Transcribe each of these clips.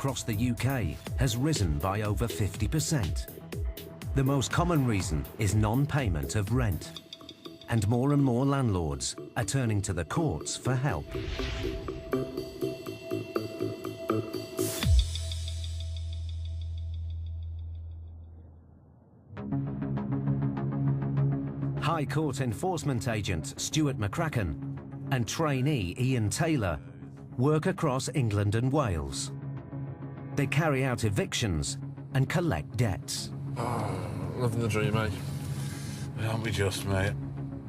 across the UK has risen by over 50%. The most common reason is non-payment of rent. And more landlords are turning to the courts for help. High Court Enforcement Agent Stuart McCracken and trainee Ian Taylor work across England and Wales. They carry out evictions and collect debts. Oh, living the dream, eh? Aren't we just, mate?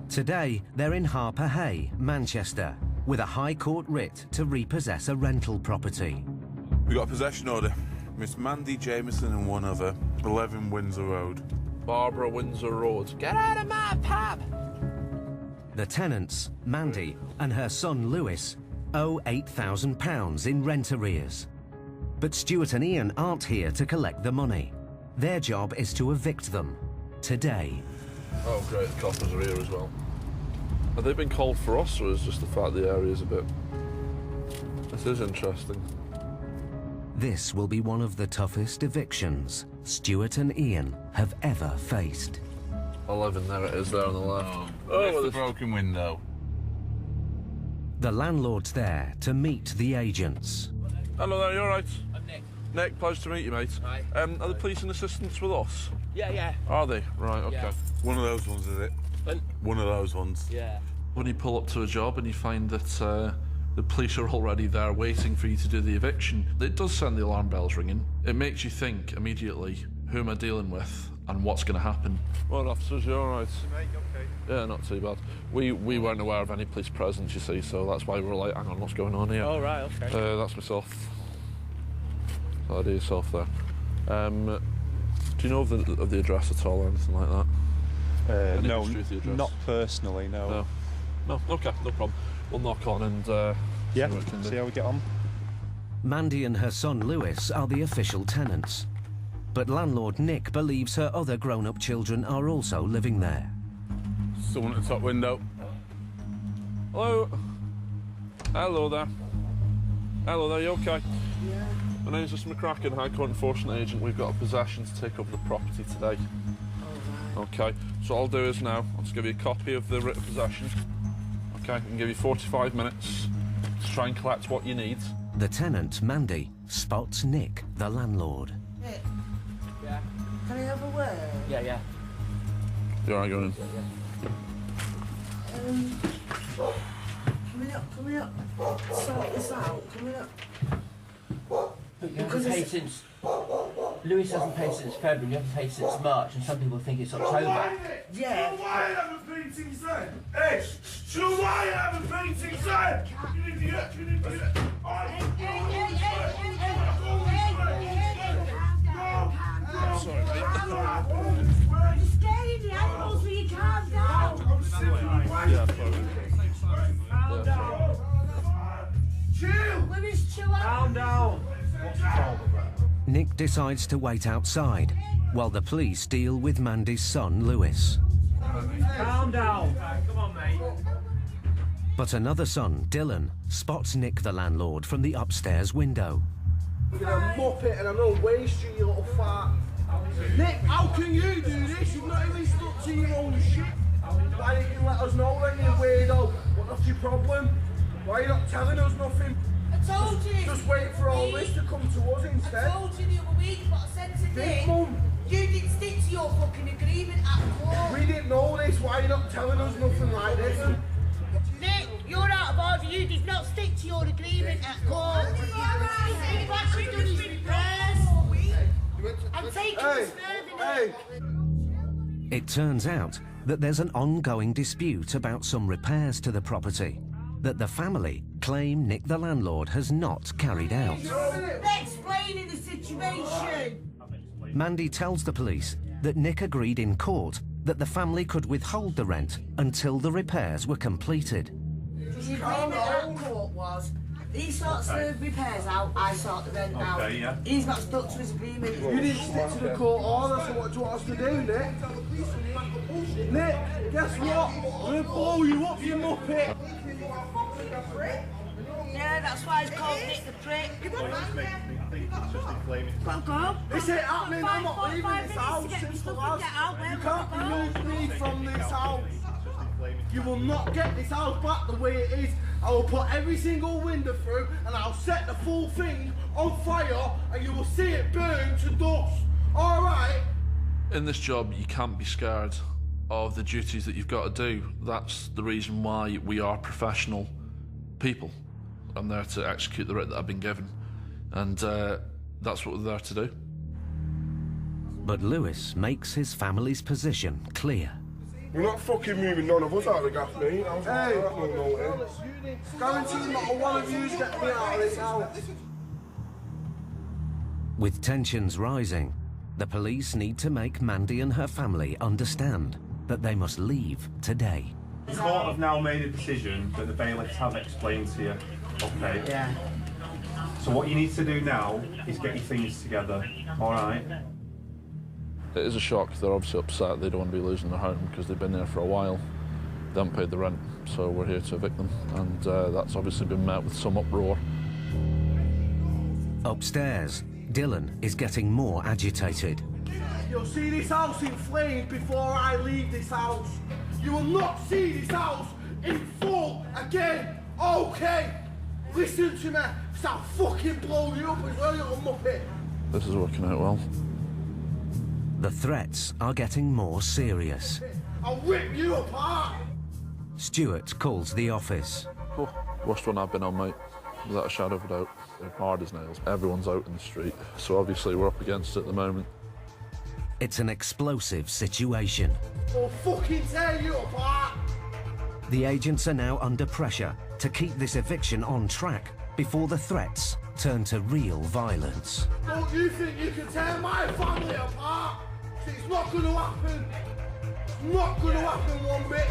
Today, they're in Harper Hay, Manchester, with a High Court writ to repossess a rental property. We got a possession order. Miss Mandy Jameson and one other, 11 Windsor Road. Barbara Windsor Road. Get out of my pub! The tenants, Mandy and her son Lewis, owe £8,000 in rent arrears. But Stuart and Ian aren't here to collect the money. Their job is to evict them, today. Oh great, the coppers are here as well. Have they been called for us, or is just the fact the area's a bit... This is interesting. This will be one of the toughest evictions Stuart and Ian have ever faced. 11, there it is, there on the left. Oh, the broken window. The landlord's there to meet the agents. Hello there, you alright? I'm Nick. Nick, pleasure to meet you, mate. Hi. Are the police and assistants with us? Yeah. Are they? Right, okay. Yeah. One of those ones, is it? But, One of those ones. yeah. When you pull up to a job and you find that the police are already there waiting for you to do the eviction, it does send the alarm bells ringing. It makes you think immediately, who am I dealing with and what's going to happen? Well, officers, you alright? Mate, okay. Yeah, not too bad. We weren't aware of any police presence, you see, so that's why we were like, hang on, what's going on here? Oh, right, okay. That's myself. So I do yourself there. Do you know of the address at all or anything like that? Any No, history of the address? not personally, no. No, okay, no problem. We'll knock on and Yeah, see what we can do. see how we get on. Mandy and her son Lewis are the official tenants. But landlord Nick believes her other grown-up children are also living there. Someone at the top window. Hello. Hello there. Hello there, you okay? Yeah. My name's Mr. McCracken, High Court Enforcement Agent. We've got a possession to take over the property today. Okay, so what I'll do is now, I'll just give you a copy of the writ of possession. Okay, I can give you 45 minutes to try and collect what you need. The tenant, Mandy, spots Nick, the landlord. Nick, Yeah. can I have a word? Yeah. You alright going in? Coming up. Sort this out, coming up. You haven't paid since... Lewis hasn't paid since February, you haven't paid since March, and some people think it's October. Yeah. Why haven't paid since then? Hey, so why haven't paid since then? You idiot, you idiot. Sorry, mate. You're scaring the animals, will you calm down? Yeah, sorry. Calm down. Chill. Lewis, chill out. Calm down. Nick decides to wait outside while the police deal with Mandy's son Lewis. Calm down. Come on, mate. But another son, Dylan, spots Nick the landlord from the upstairs window. You're gonna mop it and I'm gonna waste you, you little fart. Nick, how can you do this? You've not even stuck to your own shit. Why didn't you let us know then, you weirdo? What's your problem? Why are you not telling us nothing? I told you. Just wait for all this to come to us instead. I told you the other week, but I said to Nick, Mum, you didn't stick to your fucking agreement at court. we didn't know this. Why are you not telling us nothing like this? Nick, you're out of order. You did not stick to your agreement at court. You've actually done his repairs. I'm taking this further now. It turns out that there's an ongoing dispute about some repairs to the property that the family claim Nick the landlord has not carried out. Explaining the situation. Mandy tells the police that Nick agreed in court that the family could withhold the rent until the repairs were completed. The agreement at court was, he sorts the repairs out, I sort the rent out. yeah. He's not stuck to his agreement. You didn't stick to the court order, so what do you want us to do, Nick? Nick, guess what? We're gonna blow you up, you muppet! Yeah, that's why it's called Nick the Prick. Go. This ain't happening, I'm not leaving this house, simple as. You can't remove me from this house. You will not get this house back the way it is. I will put every single window through and I'll set the full thing on fire and you will see it burn to dust. Alright? In this job, you can't be scared of the duties that you've got to do. That's the reason why we are professional people. I'm there to execute the writ that I've been given, and that's what we're there to do. But Lewis makes his family's position clear. We're not fucking moving none of us out of the gaff, mate. Hey, guarantee not one of you's getting me out of this house. With tensions rising, the police need to make Mandy and her family understand that they must leave today. The court have now made a decision that the bailiffs have explained to you. Okay. Yeah. So what you need to do now is get your things together. All right. It is a shock. They're obviously upset. They don't want to be losing their home because they've been there for a while. They haven't paid the rent, so we're here to evict them, and that's obviously been met with some uproar. Upstairs, Dylan is getting more agitated. You'll see this house in flames before I leave this house. You will not see this house in full again, okay? Listen to me, because I'll fucking blow you up as well, you little muppet. This is working out well. The threats are getting more serious. I'll rip you apart. Stuart calls the office. Oh, worst one I've been on, mate, without a shadow of a doubt. They're hard as nails. Everyone's out in the street, so obviously we're up against it at the moment. It's an explosive situation. I'll fucking tear you apart. The agents are now under pressure to keep this eviction on track before the threats turn to real violence. Don't you think you can tear my family apart? It's not going to happen. It's not going to happen one bit.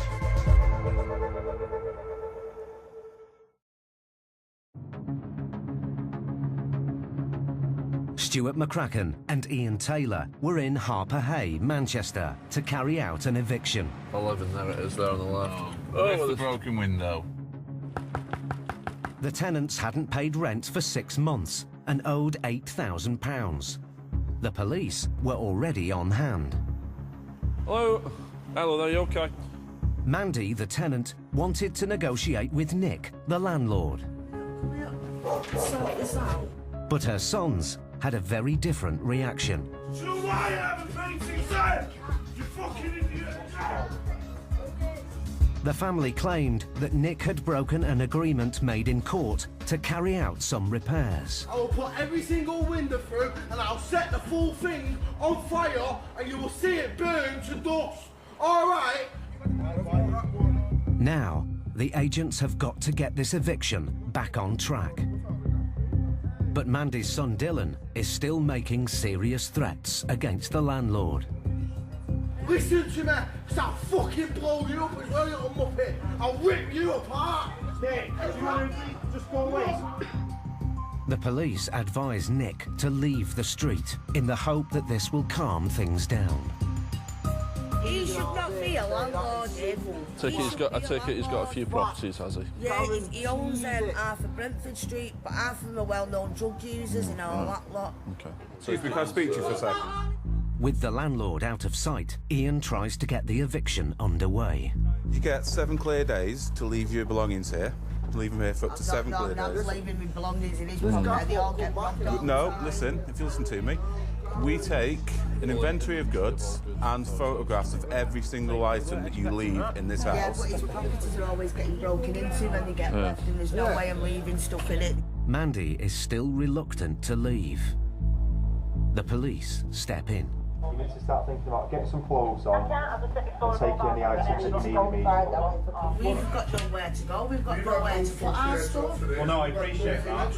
Stuart McCracken and Ian Taylor were in Harper Hay, Manchester, to carry out an eviction. 11, there it is, there on the left. There's the broken window. The tenants hadn't paid rent for 6 months and owed £8,000. The police were already on hand. Hello? Hello there, you okay? Mandy, the tenant, wanted to negotiate with Nick, the landlord. Sort this out. But her sons had a very different reaction. Do you know why I haven't paid since then? You fucking idiot. The family claimed that Nick had broken an agreement made in court to carry out some repairs. I will put every single window through and I'll set the full thing on fire and you will see it burn to dust. All right? Now, the agents have got to get this eviction back on track. But Mandy's son Dylan is still making serious threats against the landlord. Listen to me, because I'll fucking blow you up as well, you little muppet. I'll rip you apart. Nick, do you want to just go away? The police advise Nick to leave the street in the hope that this will calm things down. He should not be a landlord, Dave. I take it he's got a few properties, has he? Yeah, he owns half of Brentford Street, but half of them are well-known drug users and all that lot. Okay. Excuse me, can I speak to you for a second? With the landlord out of sight, Ian tries to get the eviction underway. You get 7 clear days to leave your belongings here. Leave them here for up to 7 clear I'm days. not leaving my belongings in his pocket. They all get robbed off. No, listen, if you listen to me. We take an inventory of goods and photographs of every single item that you leave in this Yeah, house. but his properties are always getting broken into when they get left, and there's no way I'm leaving stuff in it. Mandy is still reluctant to leave. The police step in. You need to start thinking about getting some clothes on and taking any items that you need immediately. We've got nowhere to go, we've got nowhere to put our stuff. Well, no, I appreciate that.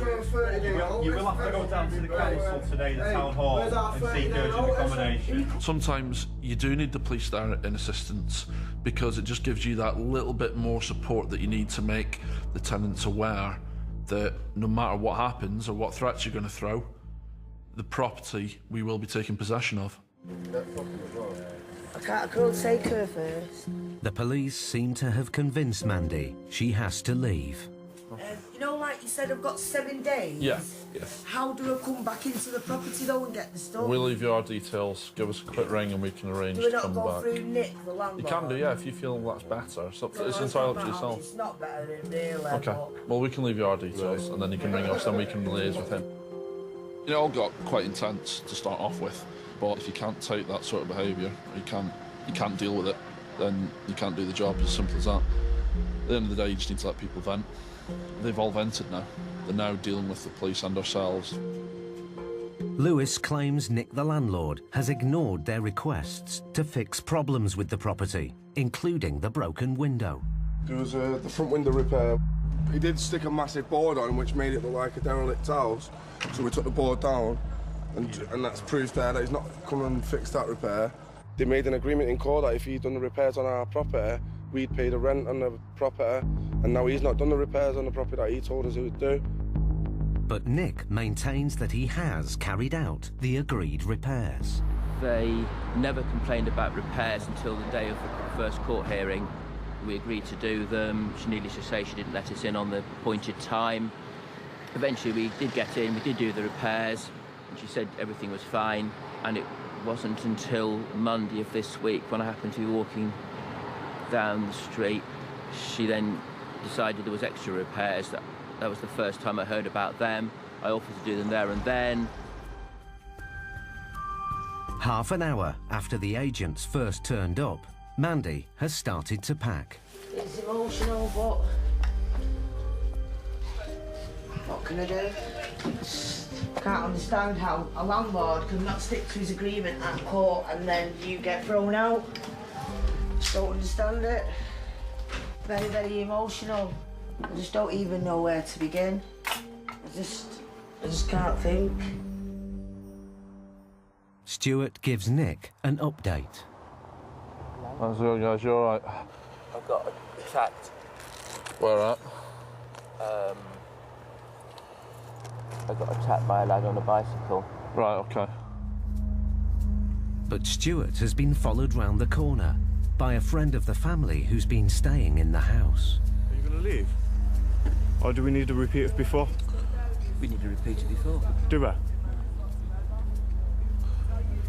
You will have to go down to the council today, the town hall, and seek urgent accommodation. Sometimes you do need the police there in assistance because it just gives you that little bit more support that you need to make the tenants aware that no matter what happens or what threats you're going to throw, the property we will be taking possession of. I could take her first. The police seem to have convinced Mandy she has to leave. You know, like you said, I've got 7 days. Yeah. How do I come back into the property though and get the stuff? We'll leave you our details, give us a quick ring and we can arrange Do I to not come go back. through Nick, the landlord? You can do, yeah, if you feel that's better. It's entirely up to yourself. It's not better than really. Okay. But... Well, we can leave you our details and then you can ring us and we can liaise with him. It all got quite intense to start off with, but if you can't take that sort of behaviour, you can't deal with it, then you can't do the job, as simple as that. At the end of the day, you just need to let people vent. They've all vented now. They're now dealing with the police and ourselves. Lewis claims Nick the landlord has ignored their requests to fix problems with the property, including the broken window. There was the front window repair. He did stick a massive board on which made it look like a derelict house, so we took the board down and that's proof there that he's not come and fixed that repair. They made an agreement in court that if he'd done the repairs on our property, we'd pay the rent on the property, and now he's not done the repairs on the property that he told us he would do. But Nick maintains that he has carried out the agreed repairs. They never complained about repairs until the day of the first court hearing. We agreed to do them. Needless to say, she didn't let us in on the appointed time. Eventually we did get in, we did do the repairs, and she said everything was fine, and it wasn't until Monday of this week, when I happened to be walking down the street, she then decided there was extra repairs. That was the first time I heard about them. I offered to do them there and then. Half an hour after the agents first turned up, Mandy has started to pack. It's emotional, but what can I do? Can't understand how a landlord could not stick to his agreement at court and then you get thrown out. Just don't understand it. Very, very emotional. I just don't even know where to begin. I just can't think. Stuart gives Nick an update. How's it going, guys? You all right? I got attacked. Where at? I got attacked by a lad on a bicycle. Right, okay. But Stuart has been followed round the corner by a friend of the family who's been staying in the house. Are you going to leave? Or do we need to repeat it before? We need to repeat it before. Do we? End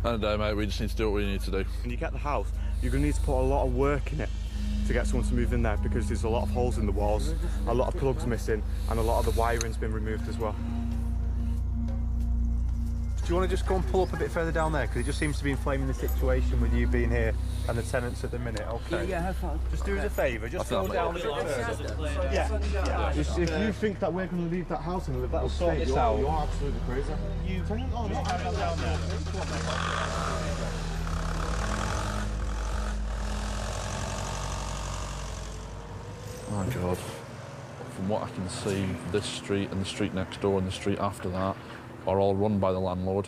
of the day, mate, we just need to do what we need to do. When you get the house, you're going to need to put a lot of work in it to get someone to move in there, because there's a lot of holes in the walls, a lot of plugs missing, and a lot of the wiring's been removed as well. Do you want to just go and pull up a bit further down there? Because it just seems to be inflaming the situation with you being here and the tenants at the minute, okay? Yeah, have fun. Just do us a favour, just go down a bit further. Yeah. If you think that we're going to leave that house and live that sort this out. You're absolutely crazy. You hang on, just carry on down there. Oh, God. From what I can see, this street and the street next door and the street after that are all run by the landlord.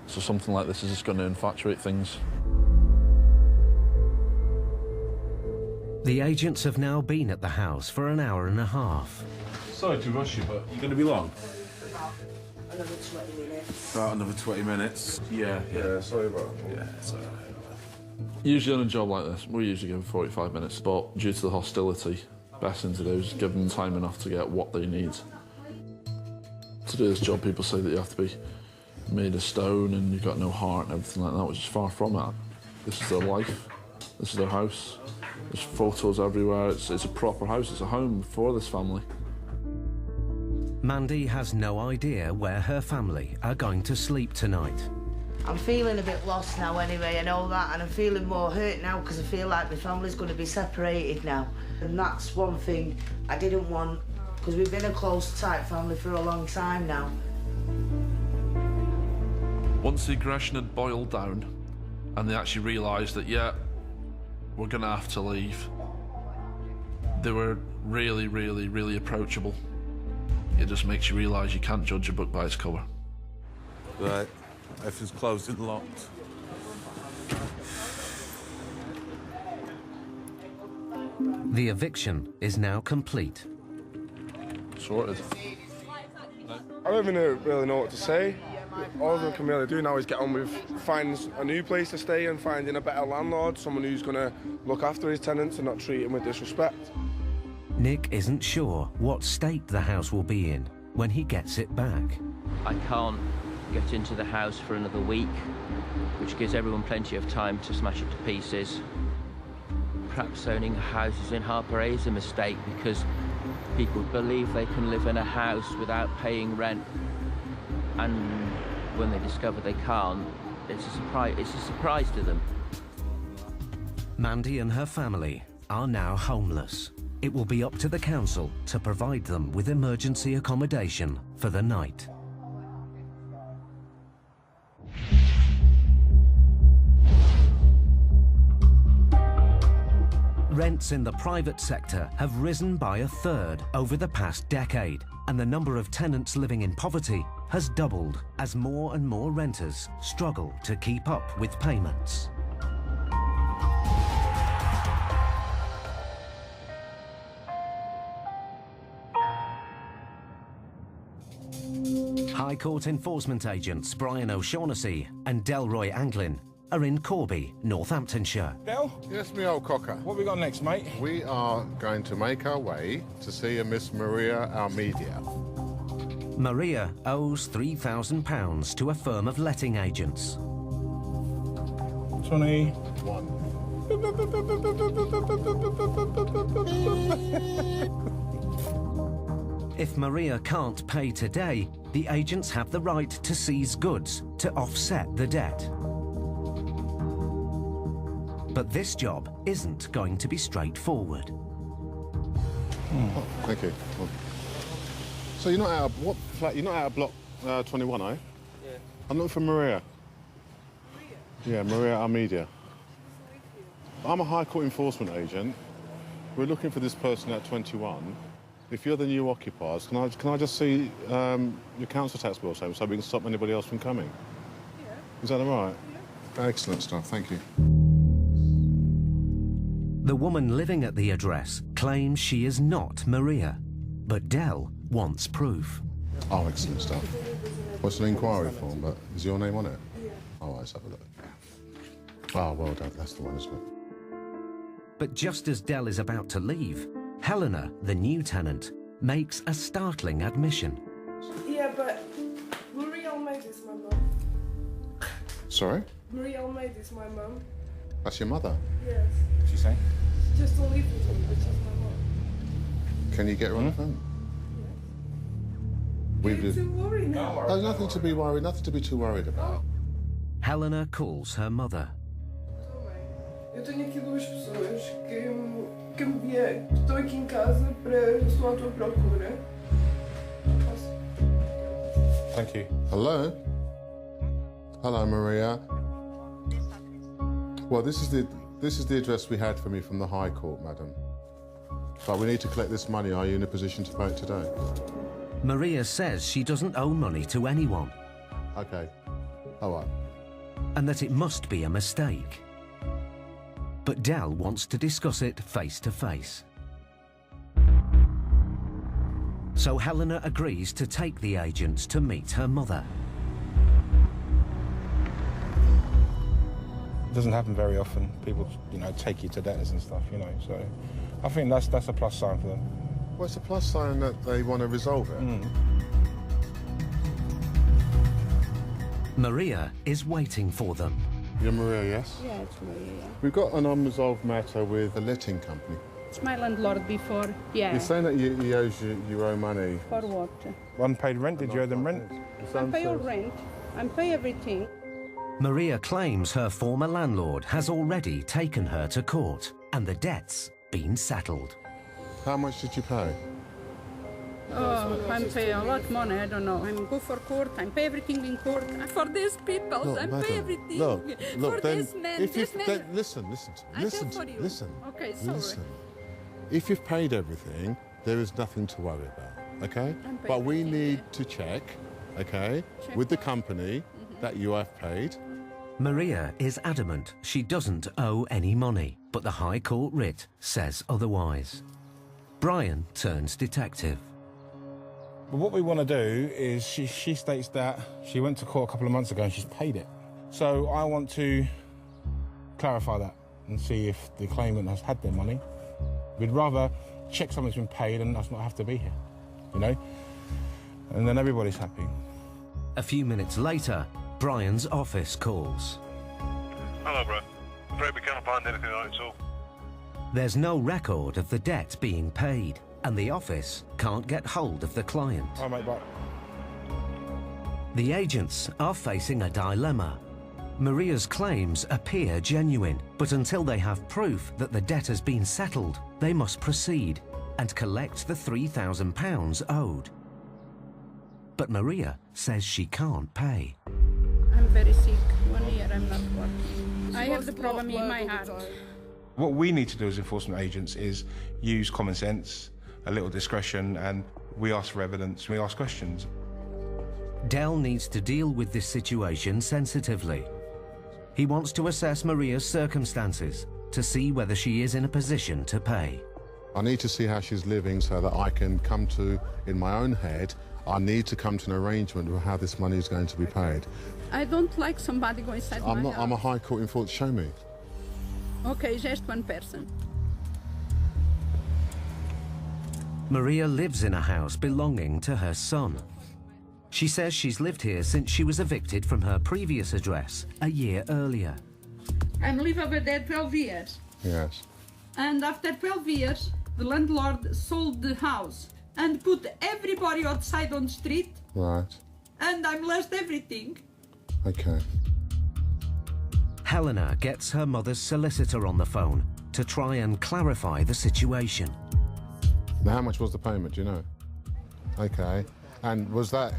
So something like this is just going to infatuate things. The agents have now been at the house for an hour and a half. Sorry to rush you, but you're going to be long? Another 20 minutes. About another 20 minutes. Yeah. Sorry about that. Yeah, it's alright. Usually on a job like this, we usually give 45 minutes, but due to the hostility, best thing to do is give them time enough to get what they need. To do this job, people say that you have to be made of stone and you've got no heart and everything like that, which is far from that. This is their life, this is their house, there's photos everywhere, it's a proper house, it's a home for this family. Mandy has no idea where her family are going to sleep tonight. I'm feeling a bit lost now anyway, I know that, and I'm feeling more hurt now because I feel like my family's going to be separated now. And that's one thing I didn't want, because we've been a close, tight family for a long time now. Once the aggression had boiled down and they actually realised that, yeah, we're going to have to leave, they were really, really, really approachable. It just makes you realise you can't judge a book by its cover. Right. Everything's closed and locked. The eviction is now complete. Sorted. I don't even really know what to say. All we can really do now is get on with finding a new place to stay and finding a better landlord, someone who's going to look after his tenants and not treat them with disrespect. Nick isn't sure what state the house will be in when he gets it back. I can't get into the house for another week, which gives everyone plenty of time to smash it to pieces. Perhaps owning houses in Harper A is a mistake because people believe they can live in a house without paying rent, and when they discover they can't, it's a surprise to them. Mandy and her family are now homeless. It will be up to the council to provide them with emergency accommodation for the night. Rents in the private sector have risen by a third over the past decade, and the number of tenants living in poverty has doubled as more and more renters struggle to keep up with payments. High Court enforcement agents Brian O'Shaughnessy and Delroy Anglin are in Corby, Northamptonshire. Del? Yes, me old cocker. What we got next, mate? We are going to make our way to see a Miss Maria Almeida. Maria owes £3,000 to a firm of letting agents. 21. If Maria can't pay today, the agents have the right to seize goods to offset the debt. But this job isn't going to be straightforward. Oh, thank you. Oh. So you're not out of what flat? You're not out of block 21, eh? Yeah. I'm looking for Maria. Maria? Yeah, Maria Almeida. I'm a High Court enforcement agent. We're looking for this person at 21. If you're the new occupiers, can I just see your council tax bill so we can stop anybody else from coming? Yeah. Is that all right? Yeah. Excellent stuff. Thank you. The woman living at the address claims she is not Maria, but Del wants proof. Oh, excellent stuff. What's an inquiry form, but is your name on it? Yeah. Oh, let's have a look. Oh, well done. That's the one, isn't it? But just as Del is about to leave, Helena, the new tenant, makes a startling admission. Yeah, but Maria Almeida is my mum. Sorry? Maria Almeida is my mum. That's your mother? Yes. What's she saying? She just don't live with me, but she's my mum. Can you get her on the phone? Yes. You're too worried now. There's nothing to be worried, nothing to be too worried about. Helena calls her mother. Eu tenho aqui duas pessoas que me vieram. Estou aqui em casa para estou à tua procura. Thank you. Hello? Hello, Maria. Well, this is the address we had from you from the High Court, madam. But we need to collect this money. Are you in a position to pay it today? Maria says she doesn't owe money to anyone. Okay. All right. And that it must be a mistake. But Del wants to discuss it face to face. So Helena agrees to take the agents to meet her mother. It doesn't happen very often. People, take you to debtors and stuff, So I think that's a plus sign for them. Well, it's a plus sign that they want to resolve it. Maria is waiting for them. You're Maria, yes? Yeah, it's Maria, yeah. We've got an unresolved matter with a letting company. It's my landlord before, yeah. You're saying that he owes you your own money. For what? Unpaid rent? Did you owe them rent? I pay your rent. I pay everything. Maria claims her former landlord has already taken her to court and the debt's been settled. How much did you pay? Oh, I'm paying a lot of money, I don't know. I'm go for court, I pay everything in court. For these people, Look, I madam, pay everything. Look, for then, this man, if this you've, man. then, listen. Listen. Okay, sorry. Listen. If you've paid everything, there is nothing to worry about, okay? But we need to check, okay, with the company that you have paid. Maria is adamant she doesn't owe any money, but the High Court writ says otherwise. Brian turns detective. But what we want to do is she states that she went to court a couple of months ago and she's paid it. So I want to clarify that and see if the claimant has had their money. We'd rather check something's been paid and us not have to be here, you know? And then everybody's happy. A few minutes later, Brian's office calls. Hello, bro. Afraid we can't find anything on it at all. There's no record of the debt being paid, and the office can't get hold of the client. Oh, mate, bye. The agents are facing a dilemma. Maria's claims appear genuine, but until they have proof that the debt has been settled, they must proceed and collect the £3,000 owed. But Maria says she can't pay. I'm very sick. 1 year I'm not working. I have the problem in my heart. What we need to do as enforcement agents is use common sense, a little discretion, and we ask for evidence, we ask questions. Dell needs to deal with this situation sensitively. He wants to assess Maria's circumstances to see whether she is in a position to pay. I need to see how she's living so that I can come to, in my own head, I need to come to an arrangement of how this money is going to be paid. I don't like somebody going inside my house. I'm a high court enforcer. Show me. Okay, just one person. Maria lives in a house belonging to her son. She says she's lived here since she was evicted from her previous address a year earlier. I'm living over there 12 years. Yes. And after 12 years, the landlord sold the house and put everybody outside on the street. Right. And I'm lost everything. Okay. Helena gets her mother's solicitor on the phone to try and clarify the situation. Now, how much was the payment, do you know? Okay. And was that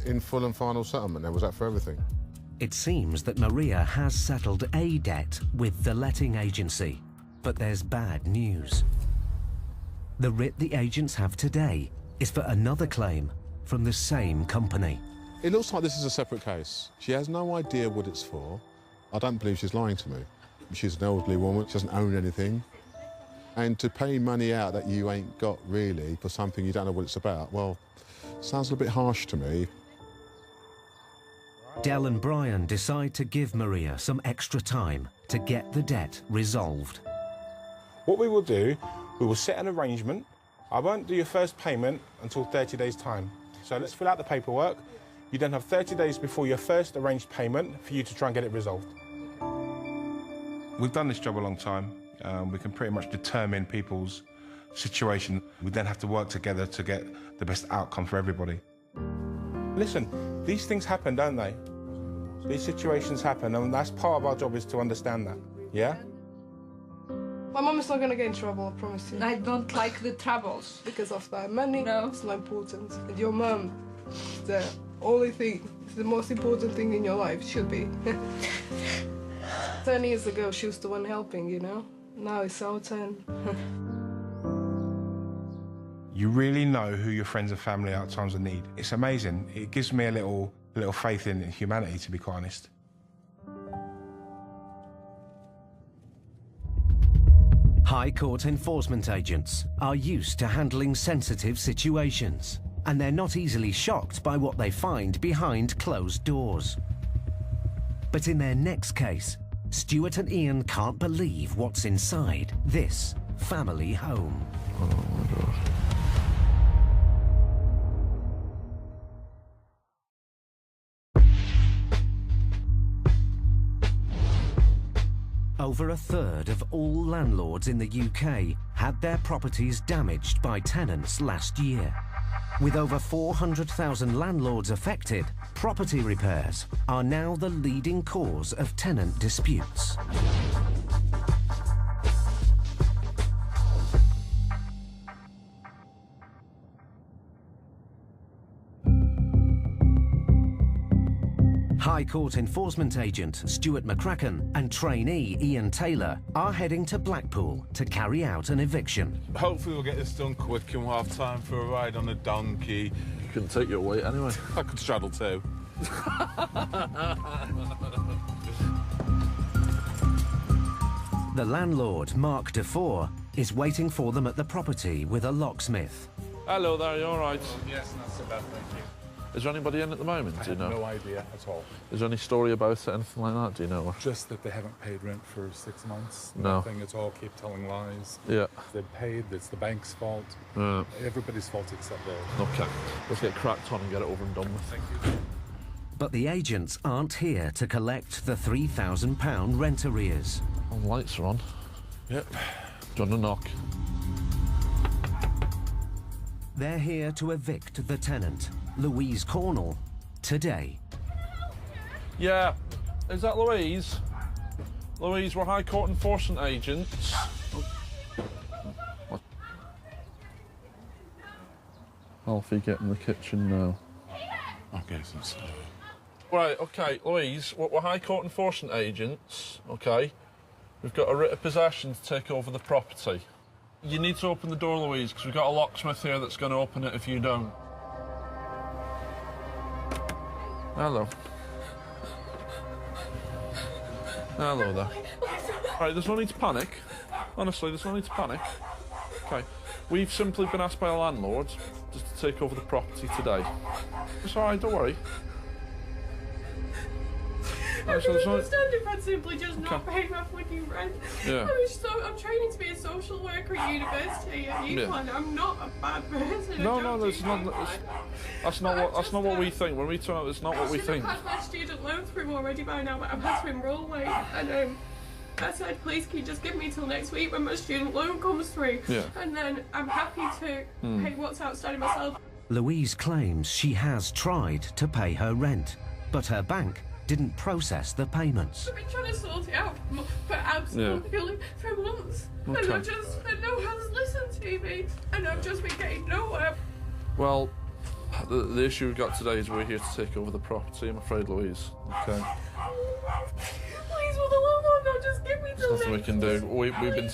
in full and final settlement then? Was that for everything? It seems that Maria has settled a debt with the letting agency, but there's bad news. The writ the agents have today is for another claim from the same company. It looks like this is a separate case. She has no idea what it's for. I don't believe she's lying to me. She's an elderly woman, she doesn't own anything. And to pay money out that you ain't got really for something you don't know what it's about, well, sounds a bit harsh to me. Dell and Brian decide to give Maria some extra time to get the debt resolved. What we will do, we will set an arrangement. I won't do your first payment until 30 days' time. So let's fill out the paperwork. You then have 30 days before your first arranged payment for you to try and get it resolved. We've done this job a long time. We can pretty much determine people's situation. We then have to work together to get the best outcome for everybody. Listen, these things happen, don't they? These situations happen, and that's part of our job is to understand that, yeah? My mum is not going to get in trouble, I promise you. I don't like the troubles. Because of that. Money No. is not important. And your mum is the only thing, it's the most important thing in your life, should be. 10 years ago, she was the one helping, you know? Now it's our turn. You really know who your friends and family are at times of need. It's amazing. It gives me a little faith in humanity, to be quite honest. High Court enforcement agents are used to handling sensitive situations, and they're not easily shocked by what they find behind closed doors. But in their next case, Stuart and Ian can't believe what's inside this family home. Oh my God. Over a third of all landlords in the UK had their properties damaged by tenants last year. With over 400,000 landlords affected, property repairs are now the leading cause of tenant disputes. High Court enforcement agent Stuart McCracken and trainee Ian Taylor are heading to Blackpool to carry out an eviction. Hopefully we'll get this done quick and we'll have time for a ride on a donkey. You can take your weight anyway. I could straddle too. The landlord, Mark Defoe, is waiting for them at the property with a locksmith. Hello there, you all right? Yes, not so bad, thank you. Is there anybody in at the moment, I do you have know? no idea at all. Is there any story about it, anything like that, do you know? Just that they haven't paid rent for 6 months. No. Nothing at all, keep telling lies. Yeah. They've paid, it's the bank's fault. Everybody's fault except theirs. Okay, let's get cracked on and get it over and done with. Thank you. But the agents aren't here to collect the £3,000 rent arrears. All the lights are on. Yep. Do you want to knock? They're here to evict the tenant, Louise Cornell, today. Yeah, is that Louise? Louise, we're High Court enforcement agents. What? Alfie, get in the kitchen now. Okay, so Right, okay, Louise, we're High Court enforcement agents, okay? We've got a writ of possession to take over the property. You need to open the door, Louise, because we've got a locksmith here that's going to open it if you don't. Hello. Hello there. Right, there's no need to panic. Honestly, there's no need to panic. Okay, we've simply been asked by a landlord just to take over the property today. It's alright, don't worry. I can understand if I'd simply just not pay my fucking rent. Yeah. I'm training to be a social worker at university at UConn. I'm not a bad person. No, that's not what we think. When we turn up, it's not what we think. I've had my student loan through already by now, but I've had to enrol late. And I said, please, can you just give me till next week when my student loan comes through? Yeah. And then I'm happy to pay what's outstanding myself. Louise claims she has tried to pay her rent, but her bank didn't process the payments. I've been trying to sort it out for absolutely for months. Okay. And no one's listened to me. And I've just been getting nowhere. Well, the issue we've got today is we're here to take over the property, I'm afraid, Louise. Okay. Please, will the landlord not just give me There's nothing we can do. We've been...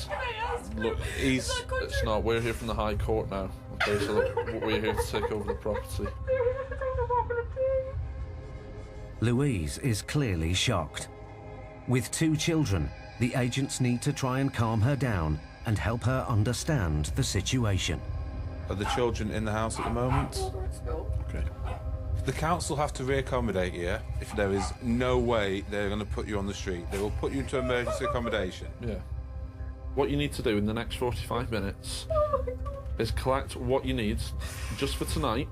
Look, it's not. We're here from the High Court now. Okay, so we're here to take over the property. Louise is clearly shocked. With 2 children, the agents need to try and calm her down and help her understand the situation. Are the children in the house at the moment? Okay. The council have to reaccommodate you if there is no way they're going to put you on the street. They will put you into emergency accommodation. Yeah. What you need to do in the next 45 minutes is collect what you need just for tonight,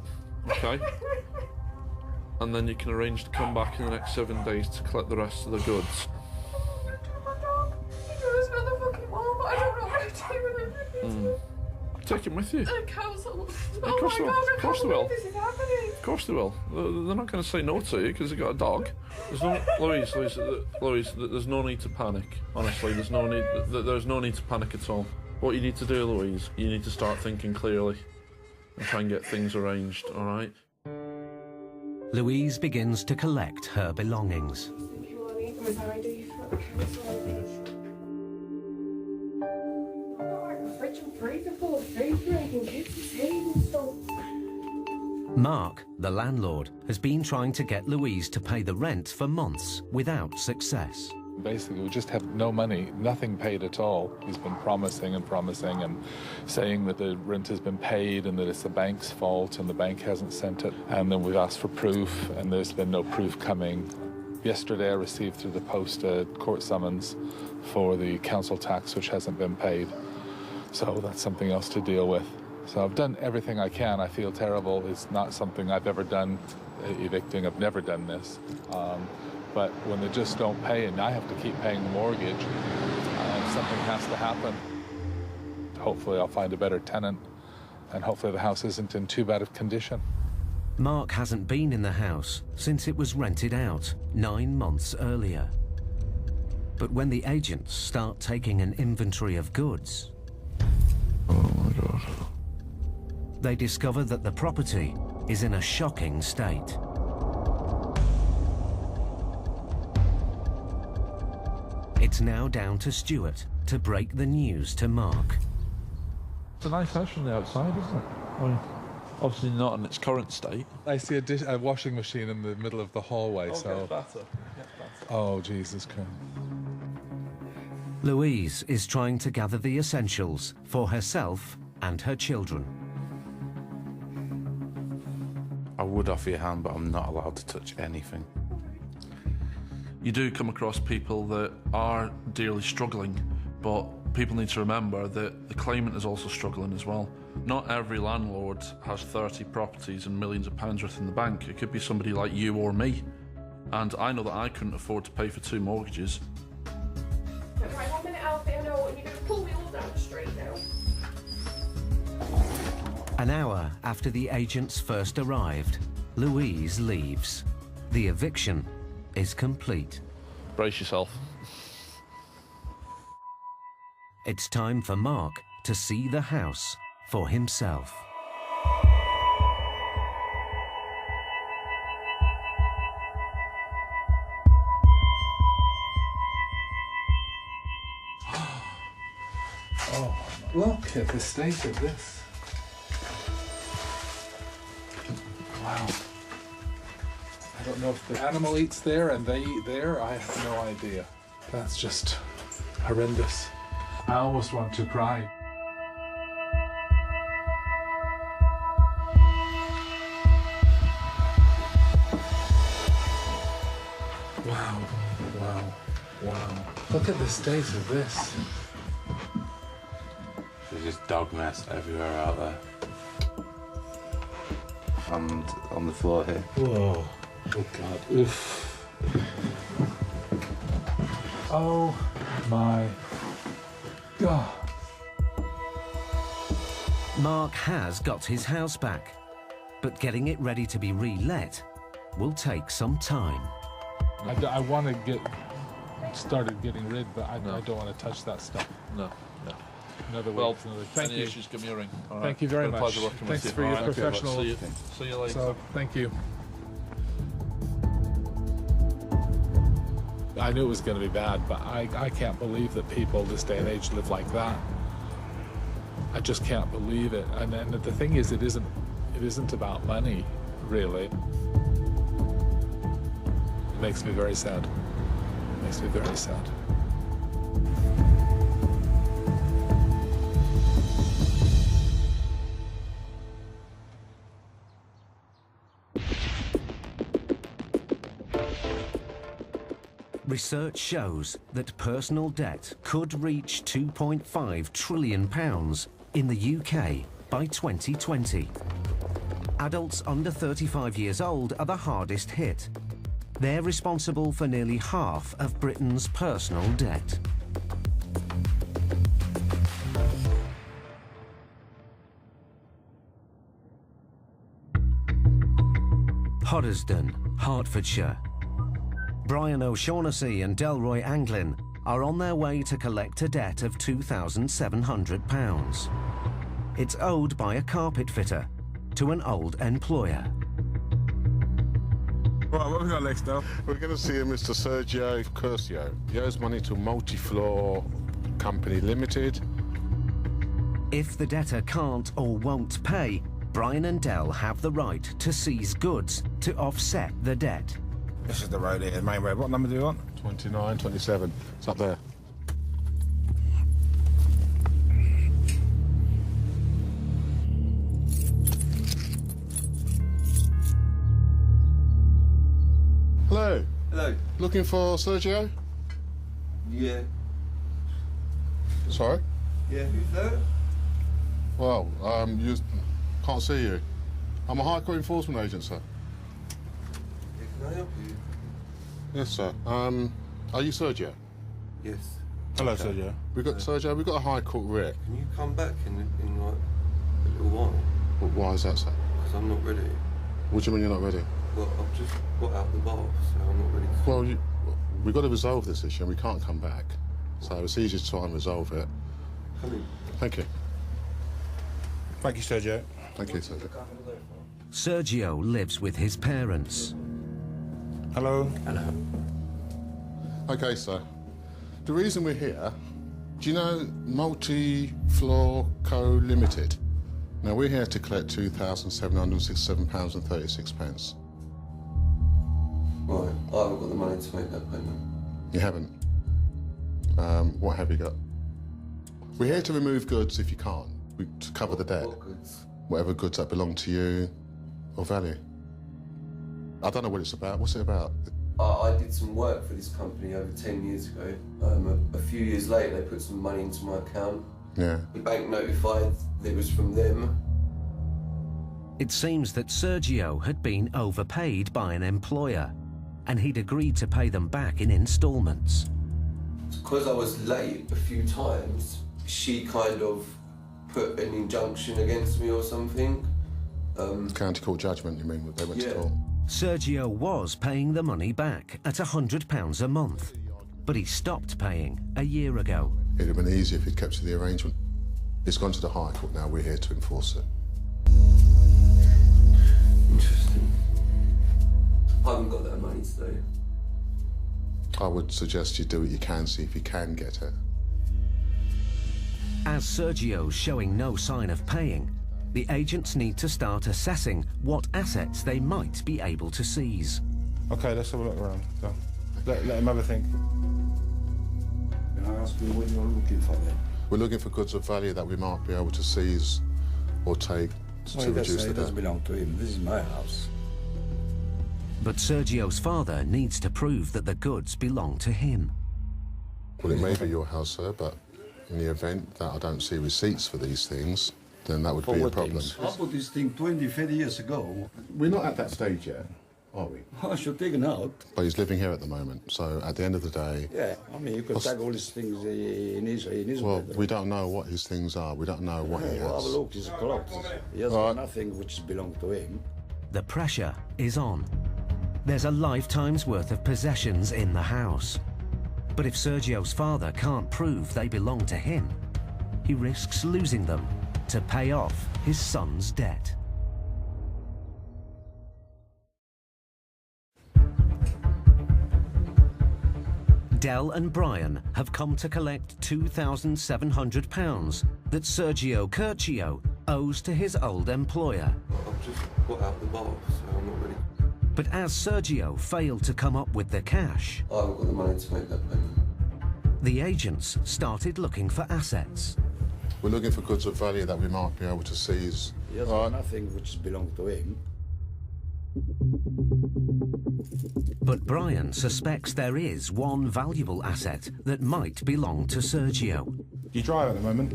okay? And then you can arrange to come back in the next 7 days to collect the rest of the goods. Take him with you. The council. Of course they will. Of course they will. This is happening. Of course they will. They're not going to say no to you because they've got a dog. There's no, Louise, there's no need to panic. Honestly, there's no need to panic at all. What you need to do, Louise, you need to start thinking clearly and try and get things arranged, all right? Louise begins to collect her belongings. Mark, the landlord, has been trying to get Louise to pay the rent for months without success. Basically, we just have no money, nothing paid at all. He's been promising and saying that the rent has been paid and that it's the bank's fault and the bank hasn't sent it. And then we've asked for proof and there's been no proof coming. Yesterday I received through the post a court summons for the council tax which hasn't been paid. So that's something else to deal with. So I've done everything I can. I feel terrible. It's not something I've ever done, evicting. I've never done this. But when they just don't pay and I have to keep paying the mortgage, something has to happen. Hopefully I'll find a better tenant and hopefully the house isn't in too bad of condition. Mark hasn't been in the house since it was rented out 9 months earlier. But when the agents start taking an inventory of goods, oh my God, they discover that the property is in a shocking state. It's now down to Stuart to break the news to Mark. it's a nice house from the outside, isn't it? I mean, obviously not in its current state. I see a washing machine in the middle of the hallway, so... better. Oh, Jesus Christ. Louise is trying to gather the essentials for herself and her children. I would offer you a hand, but I'm not allowed to touch anything. You do come across people that are dearly struggling, but people need to remember that the claimant is also struggling as well. Not every landlord has 30 properties and millions of pounds worth in the bank. It could be somebody like you or me. And I know that I couldn't afford to pay for 2 mortgages. Right, 1 minute out there now, and you're going to pull me all down the street now. An hour after the agents first arrived, Louise leaves. The eviction is complete. Brace yourself. It's time for Mark to see the house for himself. Oh, look at the state of this. Wow. I don't know if the animal eats there and they eat there. I have no idea. That's just horrendous. I almost want to cry. Wow, wow, wow. Look at the state of this. There's just dog mess everywhere out there. And on the floor here. Whoa. Oh, God. Oof. Oh, my God. Mark has got his house back, but getting it ready to be re-let will take some time. I want to get started getting rid, but I don't want to touch that stuff. No. Another Well, week, another. Thank any you. issues, give me a ring. All right. Thank you very Been a much. pleasure working Thanks with you. for your All right, okay, professional. See you later. So, thank you. I knew it was going to be bad, but I can't believe that people this day and age live like that. I just can't believe it. And the thing is, it isn't about money, really. It makes me very sad. It makes me very sad. Research shows that personal debt could reach £2.5 trillion in the UK by 2020. Adults under 35 years old are the hardest hit. They're responsible for nearly half of Britain's personal debt. Hoddesdon, Hertfordshire. Brian O'Shaughnessy and Delroy Anglin are on their way to collect a debt of £2,700. It's owed by a carpet fitter to an old employer. Right, what have we got next now? We're going to see a Mr. Sergio Curcio. He owes money to Multi-Floor Company Limited. If the debtor can't or won't pay, Brian and Del have the right to seize goods to offset the debt. This is the road here, the main road. What number do you want? 29, 27. It's up there. Hello. Hello. Looking for Sergio? Yeah. Sorry? Yeah, who's that? Well, you can't see you. I'm a high court enforcement agent, sir. Yeah, can I help you? Yes, sir. Are you Sergio? Yes. Hello, Okay. Sergio. Sergio, we've got a high court writ. Can you come back in like a little while? Well, why is that, sir? Because I'm not ready. What do you mean you're not ready? Well, I've just got out the bath, so I'm not ready to... Well, we've got to resolve this issue and we can't come back. So it's easier to try and resolve it. Come in. Thank you. Thank you, Sergio. Thank you, Sergio. Sergio lives with his parents. Hello. Hello. Okay, sir. The reason we're here, do you know Multi-Floor Co. Limited? Now, we're here to collect £2,767.36. Right, I haven't got the money to make that payment. You haven't? What have you got? We're here to remove goods if you can't, to cover the debt. What goods? Whatever goods that belong to you or value. I don't know what it's about. What's it about? I did some work for this company over 10 years ago. A few years later, they put some money into my account. Yeah. The bank notified that it was from them. It seems that Sergio had been overpaid by an employer, and he'd agreed to pay them back in instalments. Because I was late a few times, she kind of put an injunction against me or something. County court judgment, you mean? They went to court? Sergio was paying the money back at £100 a month, but he stopped paying a year ago. It'd have been easier if he'd kept to the arrangement. It's gone to the High Court now. We're here to enforce it. Interesting. I haven't got that money today. I would suggest you do what you can, see if you can get it. As Sergio's showing no sign of paying, the agents need to start assessing what assets they might be able to seize. Okay, let's have a look around. Go. Let him have a think. Can I ask you what you're looking for then? We're looking for goods of value that we might be able to seize or take to reduce the It doesn't debt. belong to him. This is my house. But Sergio's father needs to prove that the goods belong to him. Well, it may be your house, sir, but in the event that I don't see receipts for these things, then that would be a problem. I bought this thing 20, 30 years ago. We're not at that stage yet, are we? I should take it out. But he's living here at the moment, so at the end of the day... Yeah, I mean, you could take all these things in his Well, bedroom. we don't know what his things are. We don't know what he Well, have a has. look, it's clocked. He has got nothing which belongs to him. The pressure is on. There's a lifetime's worth of possessions in the house. But if Sergio's father can't prove they belong to him, he risks losing them to pay off his son's debt. Del and Brian have come to collect £2,700 that Sergio Curcio owes to his old employer. I've just got out the bar, so I'm not ready. But as Sergio failed to come up with the cash, I haven't got the money to make that payment. the agents started looking for assets. We're looking for goods of value that we might be able to seize. He has got nothing which belongs to him. But Brian suspects there is one valuable asset that might belong to Sergio. Do you drive at the moment?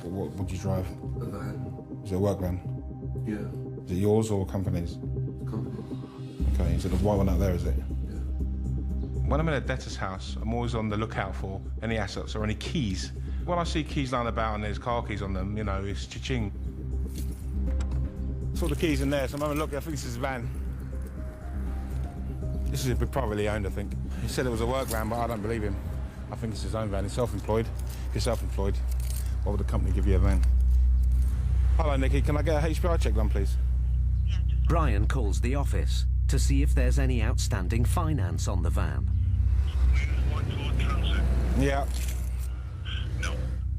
What do you drive? A van. Is it a work van? Yeah. Is it yours or company's? Company. Okay, so the white one out there, is it? Yeah. When I'm in a debtor's house, I'm always on the lookout for any assets or any keys. When I see keys lying about and there's car keys on them, you know, it's cha-ching. Saw the keys in there, so I'm having a look. I think this is a van. This is privately owned, I think. He said it was a work van, but I don't believe him. I think it's his own van. He's self-employed. If you're self-employed, why would the company give you a van? Hello, Nikki. Can I get a HPI check done, please? Brian calls the office to see if there's any outstanding finance on the van. Yeah.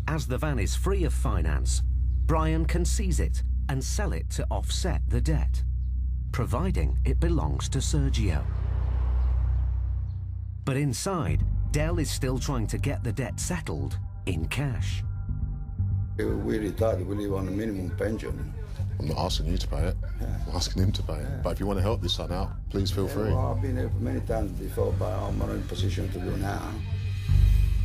As the van is free of finance, Brian can seize it and sell it to offset the debt, providing it belongs to Sergio. But inside, Del is still trying to get the debt settled in cash. We retired, we live on a minimum pension. I'm not asking you to pay it. I'm asking him to pay it. But if you want to help this son out, please feel free. Well, I've been here many times before, but I'm not in a position to do now.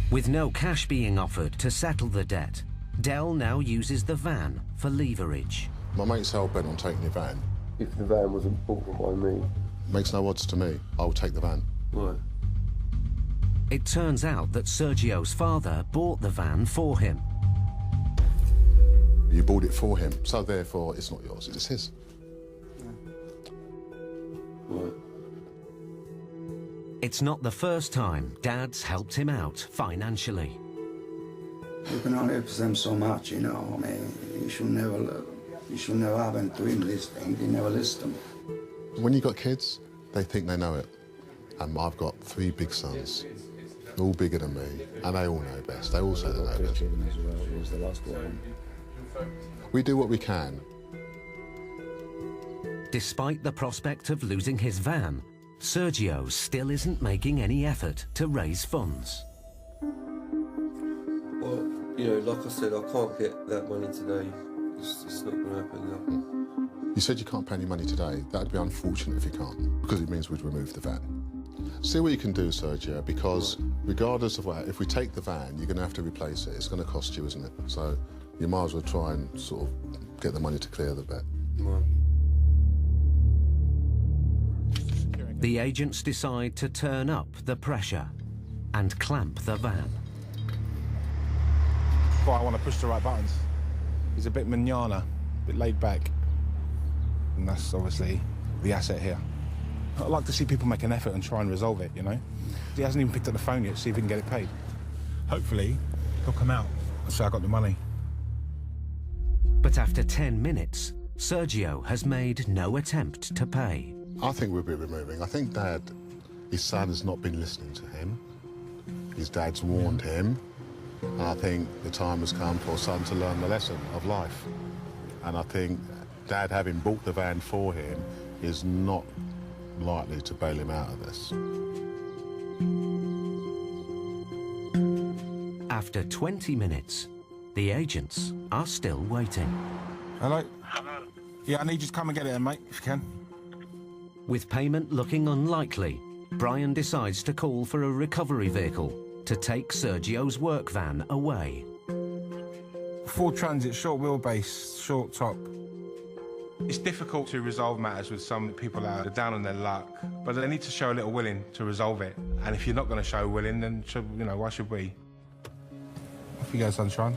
With no cash being offered to settle the debt, Del now uses the van for leverage. My mate's hell-bent on taking your van. If the van wasn't bought by me. Makes no odds to me. I'll take the van. Why? It turns out that Sergio's father bought the van for him. You bought it for him, so therefore it's not yours, it's his. Why? It's not the first time Dad's helped him out financially. You can only help them so much, you know. I mean, you should never happen to him this thing. He never listens. When you got kids, they think they know it. And I've got 3 big sons, all bigger than me, and they all know best. They all say they know best. Children as well. He was the last one. We do what we can. Despite the prospect of losing his van, Sergio still isn't making any effort to raise funds. Well, you know, like I said, I can't get that money today. It's not going to happen. You said you can't pay any money today. That'd be unfortunate if you can't, because it means we'd remove the van. See what you can do, Sergio, because regardless of what, if we take the van, you're going to have to replace it. It's going to cost you, isn't it? So you might as well try and sort of get the money to clear the bet. The agents decide to turn up the pressure and clamp the van. Well, I want to push the right buttons. He's a bit manana, a bit laid back. And that's obviously the asset here. I'd like to see people make an effort and try and resolve it, you know? He hasn't even picked up the phone yet to see if he can get it paid. Hopefully, he'll come out and say I got the money. But after 10 minutes, Sergio has made no attempt to pay. I think we'll be removing. I think Dad, his son has not been listening to him. His dad's warned him. And I think the time has come for son to learn the lesson of life. And I think Dad, having bought the van for him, is not likely to bail him out of this. After 20 minutes, the agents are still waiting. Hello? Yeah, I need you to come and get it, mate, if you can. With payment looking unlikely, Brian decides to call for a recovery vehicle to take Sergio's work van away. Ford Transit, short wheelbase, short top. It's difficult to resolve matters with some people that are down on their luck, but they need to show a little willing to resolve it. And if you're not going to show willing, then you know, why should we? Off you go, sunshine.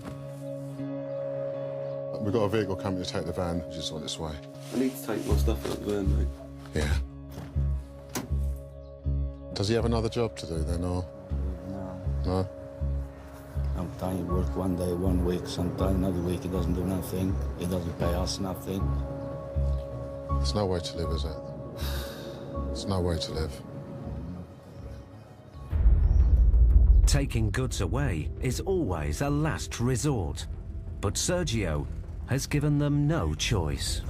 We've got a vehicle coming to take the van, which is on its way. I need to take my stuff out of the van, mate. Yeah. Does he have another job to do then, or? No. Sometimes he works one day, 1 week, sometimes another week he doesn't do nothing. He doesn't pay us nothing. There's no way to live, is there? There's no way to live. Taking goods away is always a last resort, but Sergio has given them no choice.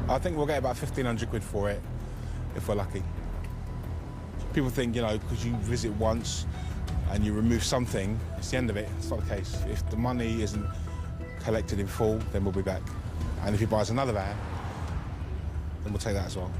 I think we'll get about 1,500 quid for it, if we're lucky. People think, you know, because you visit once and you remove something, it's the end of it. It's not the case. If the money isn't collected in full, then we'll be back. And if he buys another van, then we'll take that as well.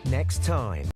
Next time.